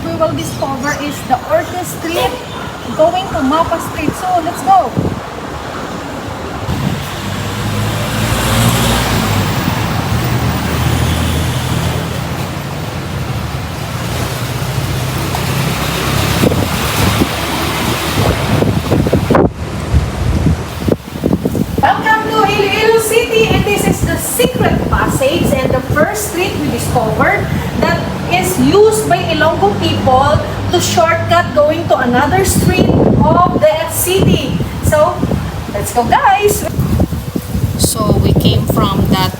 we will discover is the Orest Street going to Mappa Street. So let's go. Welcome to Iloilo City, and this is the secret passage and the first street we discovered that is used by Ilonggo people to shortcut going to another street of the city. So, let's go guys! So, we came from that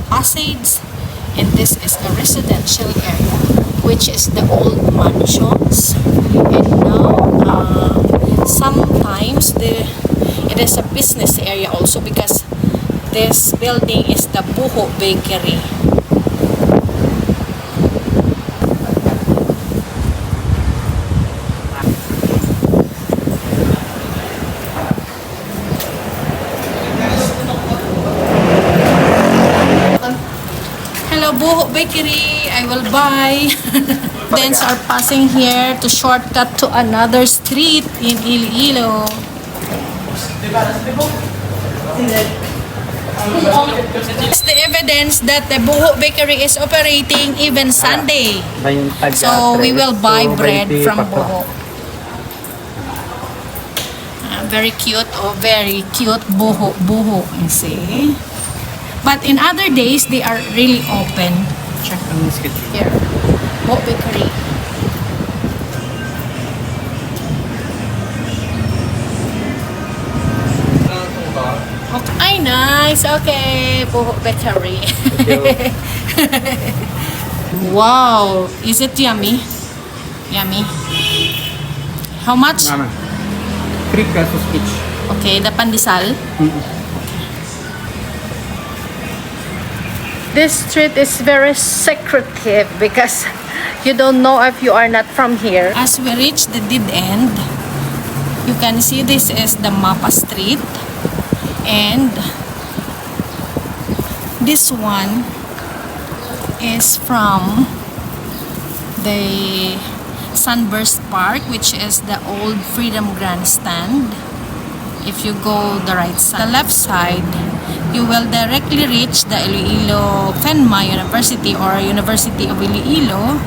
passage, and this is a residential area, which is the old mansions. And now, sometimes it is a business area also because this building is the Buho Bakery. Hello Buho Bakery, I will buy. Students are passing here to shortcut to another street in Iloilo. It's the evidence that the Buho Bakery is operating even Sunday. So we will buy bread from Buho. Very cute, very cute Buho, you see. But in other days, they are really open. Check here, Buho Bakery. Ay, nice. Okay, Buho Bakery. Wow, is it yummy? Yummy. How much? 3 pesos each. Okay, the pandesal. This street is very secretive because you don't know if you are not from here. As we reach the dead end, you can see this is the Mappa Street. And this one is from the Sunburst Park, which is the old Freedom Grandstand. If you go the right side, the left side, you will directly reach the Iloilo Fenma University or University of Iloilo.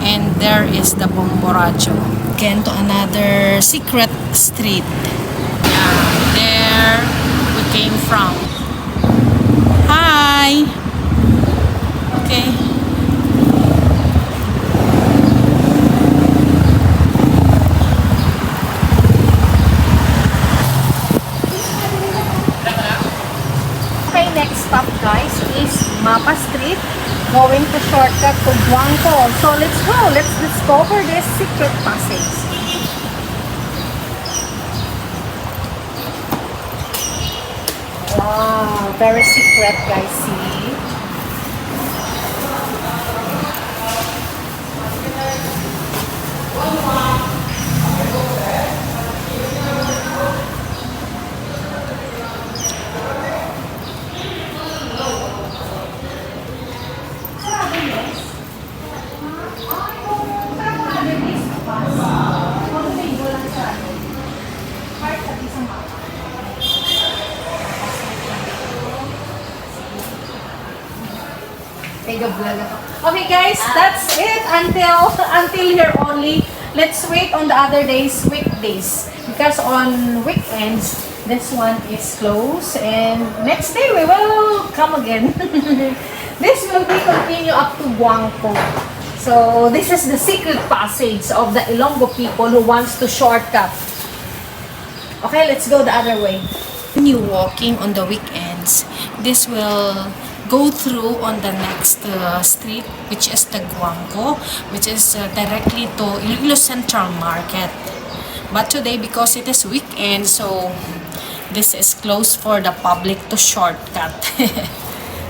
And there is the Bomboracho. Again to another secret street. There we came from. Hi! Okay. Okay, next stop guys is Mappa Street, going to shortcut to Guanco. So let's go, let's discover this secret passage. Wow, very secret guys, see? Okay guys, that's it until here only. Let's wait on the other days, weekdays, because on weekends this one is closed and next day we will come again. This will be continue up to Guanco. So this is the secret passage of the Ilonggo people who wants to shortcut. Okay, let's go the other way. When you walking on the weekends, this will go through on the next street, which is the Guanco, which is directly to Iloilo Central Market. But today, because it is weekend, so this is closed for the public to shortcut.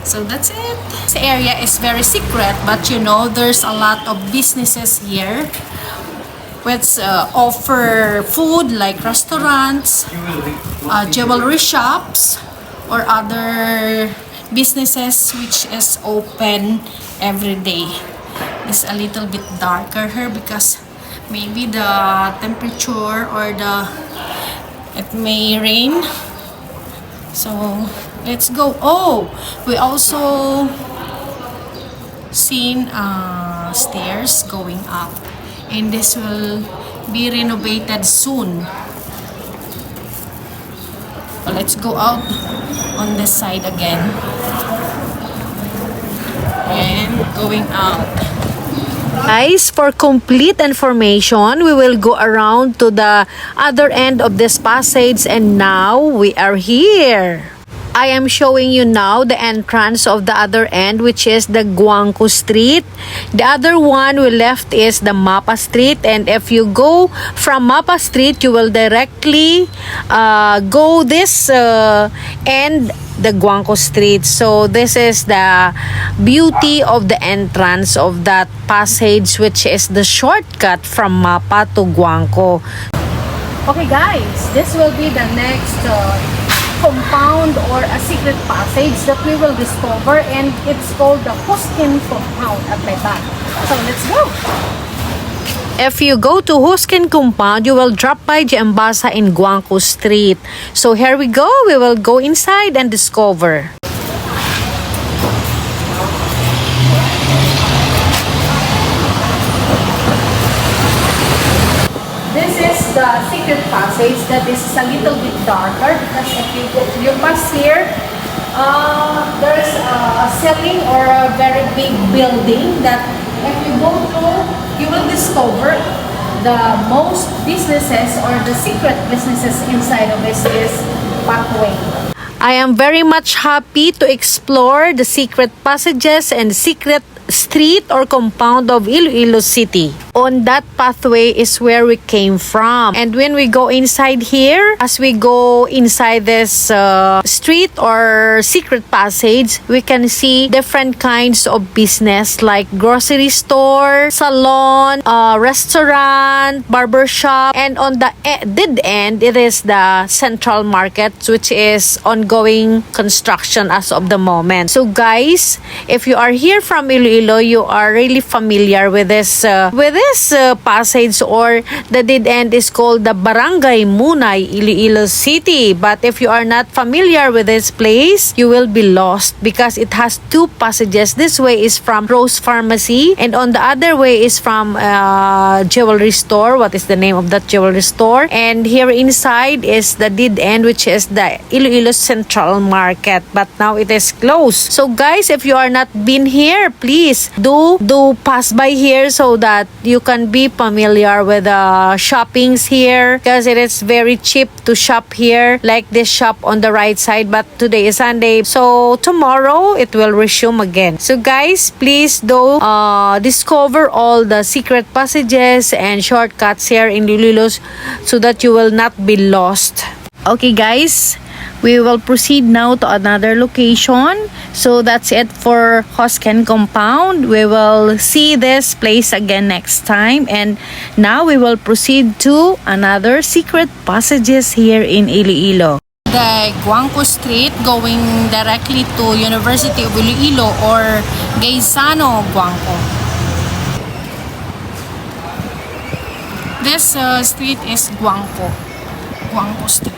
So that's it. This area is very secret, but you know, there's a lot of businesses here which offer food like restaurants, jewelry shops, or other businesses which is open every day. is a little bit darker here because maybe the temperature or it may rain. So let's go. Oh, we also seen stairs going up, and this will be renovated soon. So let's go out on this side again and going out. Guys, for complete information, we will go around to the other end of this passage, and now we are here. I am showing you now the entrance of the other end, which is the Guanco Street. The other one we left is the Mappa Street, and if you go from Mappa Street, you will directly go this end, the Guanco Street. So this is the beauty of the entrance of that passage, which is the shortcut from Mappa to Guanco. Okay guys, this will be the next compound or a secret passage that we will discover, and it's called the Hoskin compound at my back. So let's go! If you go to Hoskin compound, you will drop by the Embasa in Guanco Street. So here we go, we will go inside and discover. This is the secret passage that is a little bit darker because if you pass here, there's a ceiling or a very big building that if you go through, you will discover the most businesses or the secret businesses inside of this pathway. I am very much happy to explore the secret passages and secret street or compound of Iloilo City. On that pathway is where we came from. And when we go inside here, as we go inside this street or secret passage, we can see different kinds of business like grocery store, salon, restaurant, barber shop, and on the dead end, it is the central market, which is ongoing construction as of the moment. So guys, if you are here from Iloilo, you are really familiar with this passage, or the dead end is called the Barangay Munay, Iloilo City. But if you are not familiar with this place, you will be lost because it has two passages. This way is from Rose Pharmacy, and on the other way is from jewelry store. What is the name of that jewelry store? And here inside is the dead end, which is the Iloilo Central Market, but now it is closed. So guys, if you are not been here, please do pass by here so that you can be familiar with the shoppings here, because it is very cheap to shop here, like this shop on the right side. But today is Sunday, so tomorrow it will resume again. So guys, please do discover all the secret passages and shortcuts here in Iloilo so that you will not be lost. Okay guys, we will proceed now to another location. So that's it for Hoskin compound. We will see this place again next time, and now we will proceed to another secret passages here in Iloilo. The Guanco Street going directly to University of Iloilo or Gaisano Guanco. This street is Guanco Street.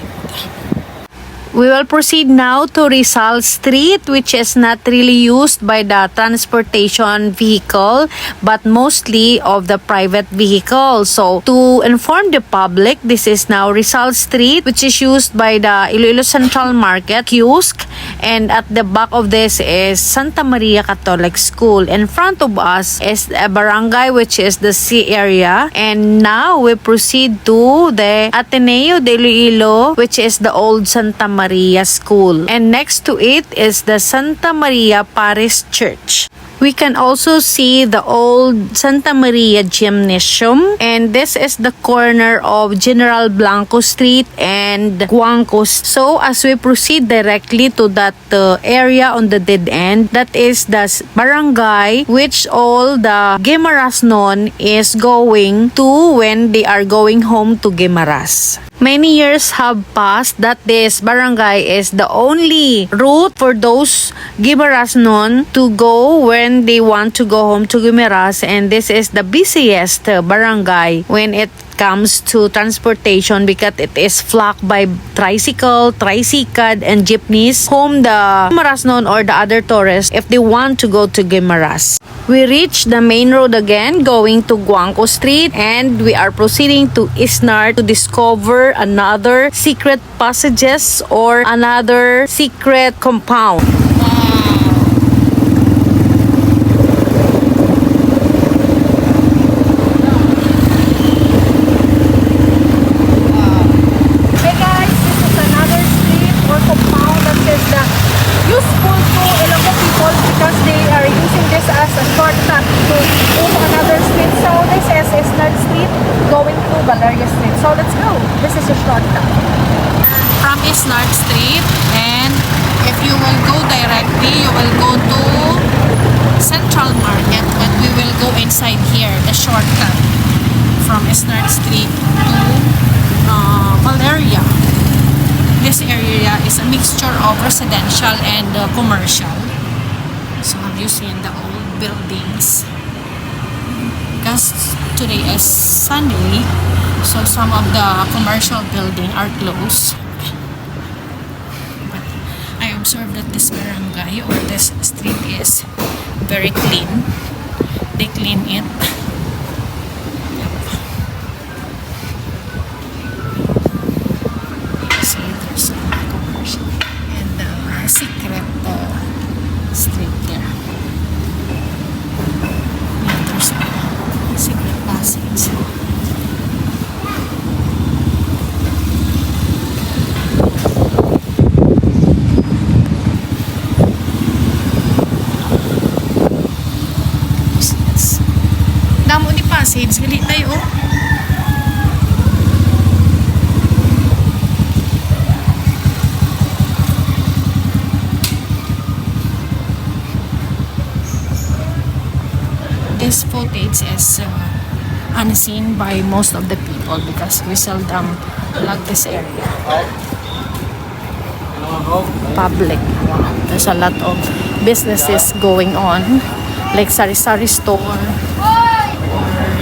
We will proceed now to Ral Street, which is not really used by the transportation vehicle, but mostly of the private vehicle. So, to inform the public, this is now Ral Street, which is used by the Iloilo Central Market kiosk. And at the back of this is Santa Maria Catholic School. In front of us is a barangay, which is the C area. And now we proceed to the Ateneo de Iloilo, which is the old Santa Maria School. And next to it is the Santa Maria Parish Church. We can also see the old Santa Maria Gymnasium, and this is the corner of General Blanco Street and Guanco. So as we proceed directly to that area on the dead end, that is the barangay which all the Guimaras noon is going to when they are going home to Guimaras. Many years have passed that this barangay is the only route for those Guimaras noon to go when when they want to go home to Guimaras, and this is the busiest barangay when it comes to transportation because it is flocked by tricycle, tricycad, and jeepneys whom the Guimaras or the other tourists if they want to go to Guimaras. We reached the main road again going to Guanco Street, and we are proceeding to Isnart to discover another secret passages or another secret compound. Hey guys, this is another street or compound that is useful to Ilocos people because they are using this as a shortcut to go to another street. So this is Isnart Street going to Valeria Street. So let's go. This is a shortcut. From Isnart Street, and if you will go directly, you will go to Central Market, but we will go inside here, the shortcut from Isnart Street to Valeria. This area is a mixture of residential and commercial. So have you seen the old buildings? Because today is Sunday, so some of the commercial buildings are closed. But I observed that this barangay or this street is very clean. They clean it. See, there's some commercial and secret street there. Yeah, there's a secret passage. Damo ni passage, gali tayo. This footage is unseen by most of the people because we seldom log this area. Public. There's a lot of businesses going on, like sari-sari store or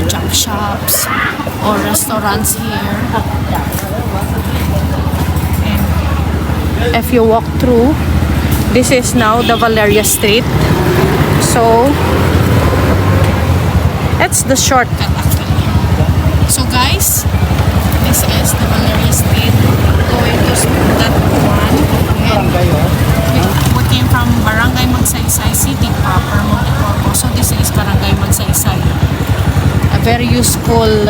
junk shops or restaurants here. And if you walk through, this is now the Valeria Street. So that's the shortcut actually. So guys, this is the Valeria Street going to that one. And we came from Barangay Magsaysay City proper, Montecorpo. So this is Barangay Magsaysay. A very useful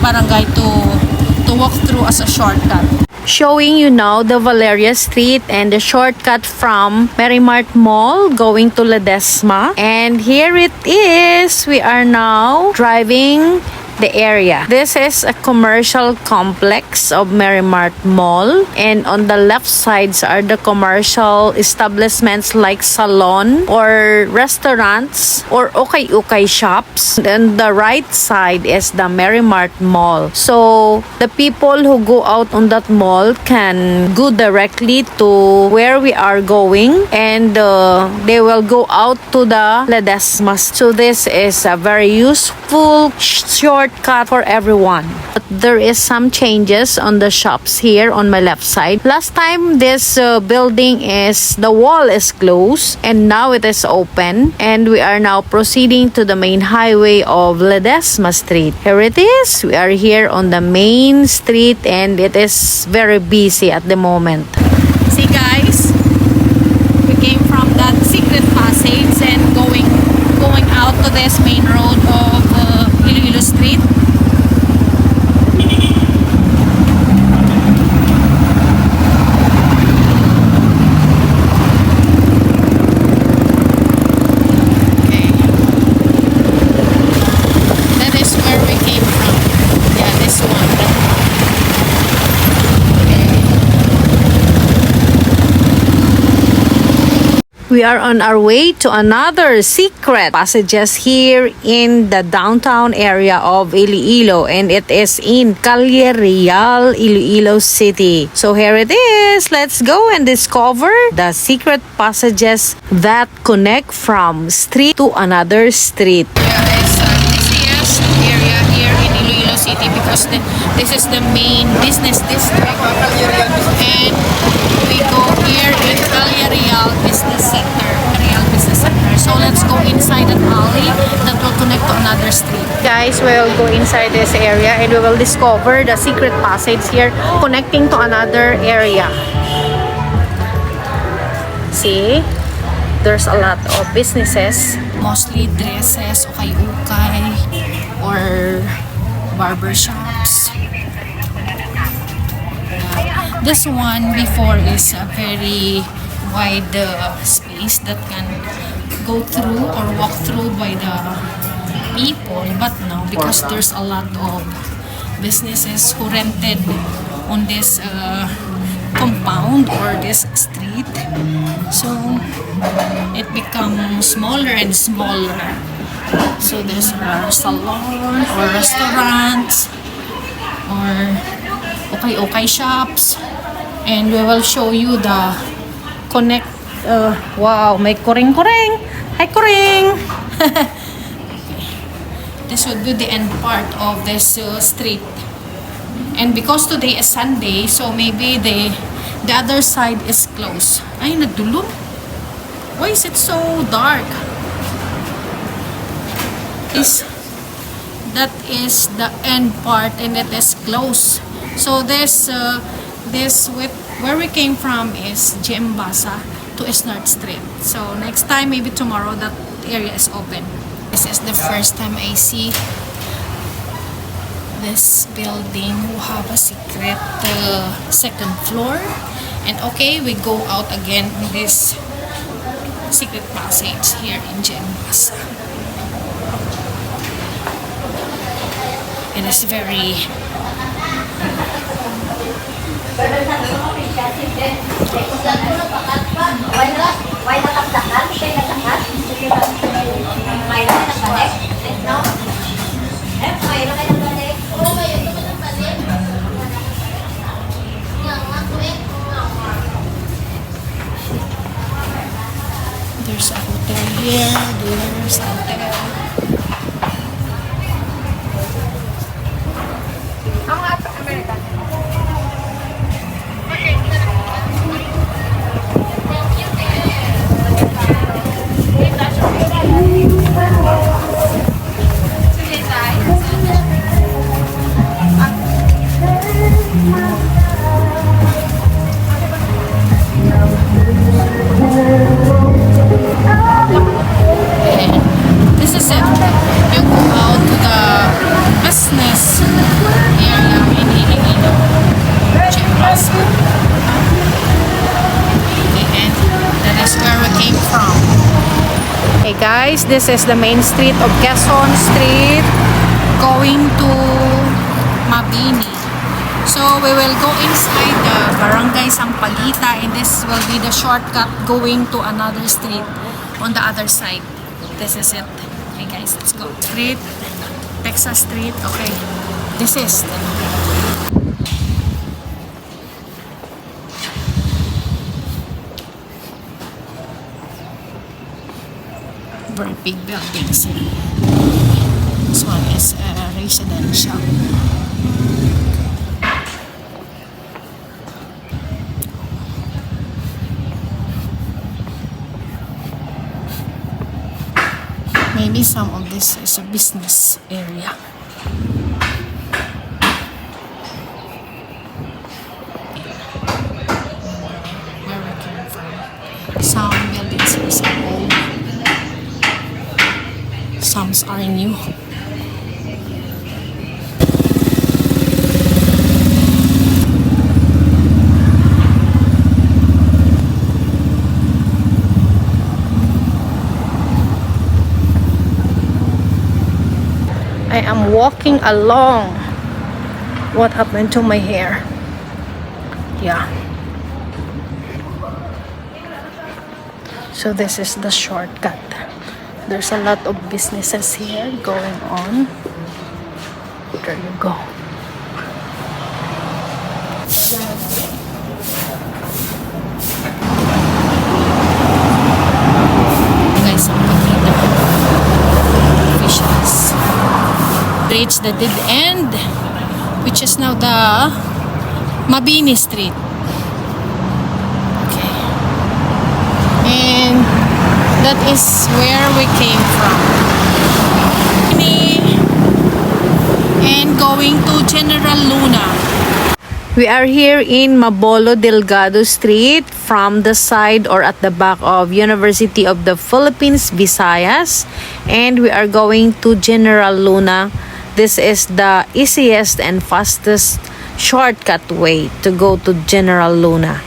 barangay to walk through as a shortcut. Showing you now the Valeria Street and the shortcut from Merimart Mall going to Ledesma. And here it is. We are now driving the area. This is a commercial complex of Merimart Mall, and on the left sides are the commercial establishments like salon or restaurants or ukay-ukay shops. Then the right side is the Merimart Mall. So the people who go out on that mall can go directly to where we are going, and they will go out to the Ledesma. So this is a very useful shortcut for everyone. But there is some changes on the shops here on my left side. Last time this building the wall is closed, and now it is open, and we are now proceeding to the main highway of Ledesma Street. Here it is. We are here on the main street, and it is very busy at the moment. See guys, we came from that secret passage and going out to this main road of Iloilo Street. We are on our way to another secret passages here in the downtown area of Iloilo, and it is in Calle Real, Iloilo City. So here it is. Let's go and discover the secret passages that connect from street to another street. This is the area here in Iloilo City because this is the main business district, and we go here in Calle Real Business Center. So let's go inside an alley that will connect to another street. Guys, we'll go inside this area and we will discover the secret passage here connecting to another area. See? There's a lot of businesses. Mostly dresses, ukay-ukay, or barber shops. This one before is a very wide space that can go through or walk through by the people, but now because there's a lot of businesses who rented on this compound or this street, so it becomes smaller and smaller. So there's a salon or restaurants or okay shops, and we will show you the connect. Wow, may kuring-kuring. Hi, kuring! This would be the end part of this street. And because today is Sunday, so maybe the other side is closed. Ay, nagdulog. Why is it so dark? That is the end part and it is closed. So this where we came from is Basa to Isnart Street. So next time, maybe tomorrow, that area is open. This is the first time I see this building who have a secret second floor. And okay, we go out again in this secret passage here in Basa. It is very there's a hotel here, there's a hotel. This is it. You go out to the business area in Iloilo, Basa. And that is where we came from. Hey guys, this is the main street of Quezon Street going to Mabini. So we will go inside the Barangay Sampaguita, and this will be the shortcut going to another street on the other side. This is it. Okay guys, let's go. Street, Texas Street. Okay, this is very big buildings. This one is residential. Maybe some of this is a business area. Where we came from. Some buildings are old. Some are new. I am walking along. What happened to my hair? Yeah. So this is the shortcut. There's a lot of businesses here going on. There you go. Guys, ang pagkita officials reach the dead end, which is now the Mabini Street. Okay. And that is where we came from. And going to General Luna. We are here in Mabolo Delgado Street from the side or at the back of University of the Philippines, Visayas. And we are going to General Luna. This is the easiest and fastest shortcut way to go to General Luna.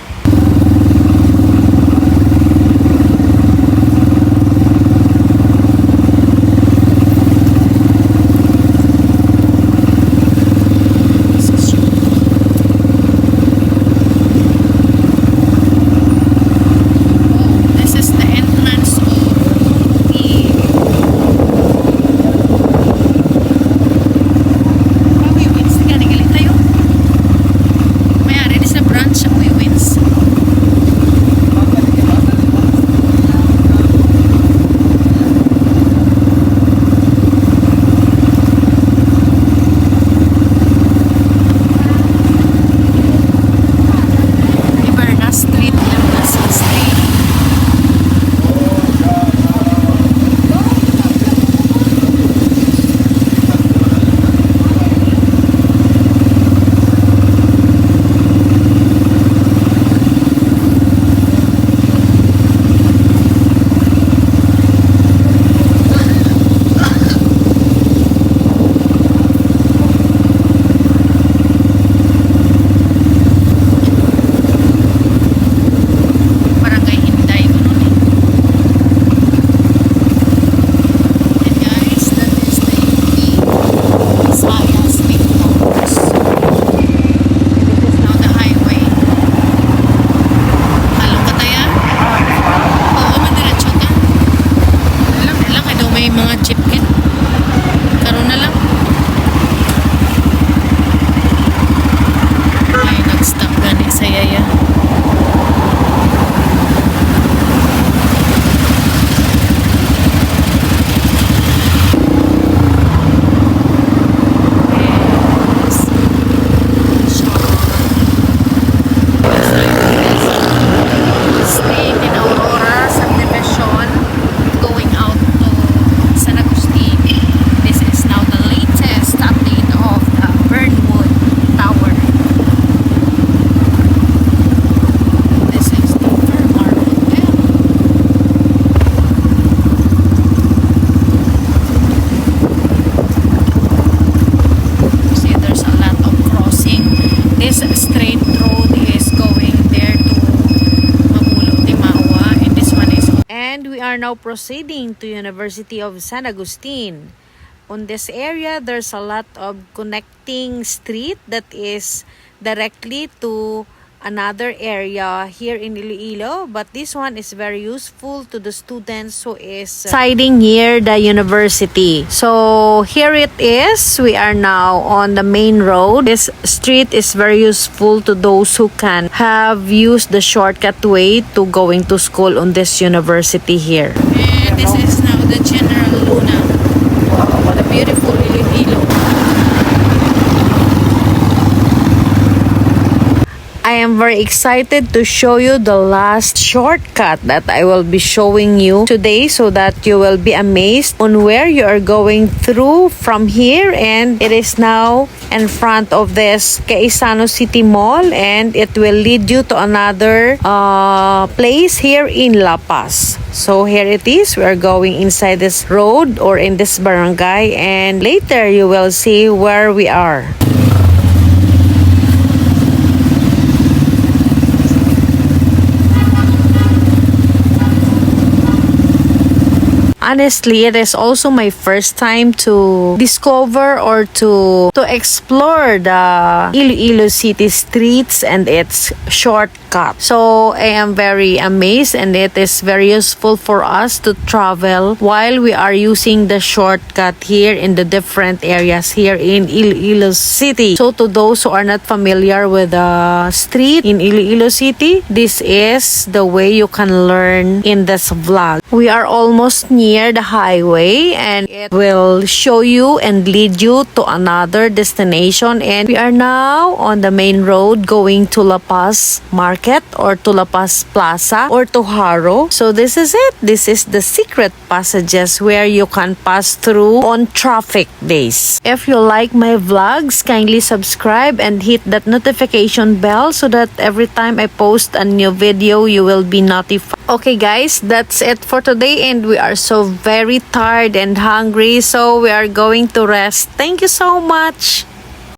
Now proceeding to University of San Agustin. On this area, there's a lot of connecting street that is directly to another area here in Iloilo, but this one is very useful to the students who is residing near the university. So here it is. We are now on the main road. This street is very useful to those who can have used the shortcut way to going to school on this university here. And this is now the General Luna, the beautiful Iloilo. I am very excited to show you the last shortcut that I will be showing you today so that you will be amazed on where you are going through from here. And it is now in front of this Quezon City Mall, and it will lead you to another place here in La Paz. So here it is. We are going inside this road or in this barangay, and later you will see where we are. honestly, it is also my first time to discover or to explore the Iloilo City streets and its shortcut. So I am very amazed, and it is very useful for us to travel while we are using the shortcut here in the different areas here in Iloilo City. So to those who are not familiar with the street in Iloilo City, this is the way you can learn in this vlog. We are almost near the highway, and it will show you and lead you to another destination, and we are now on the main road going to La Paz Market or to La Paz Plaza or to Haro. So this is it. This is the secret passages where you can pass through on traffic days. If you like my vlogs, kindly subscribe and hit that notification bell so that every time I post a new video, you will be notified. Okay guys, that's it for today, and we are so very tired and hungry, so we are going to rest. Thank you so much.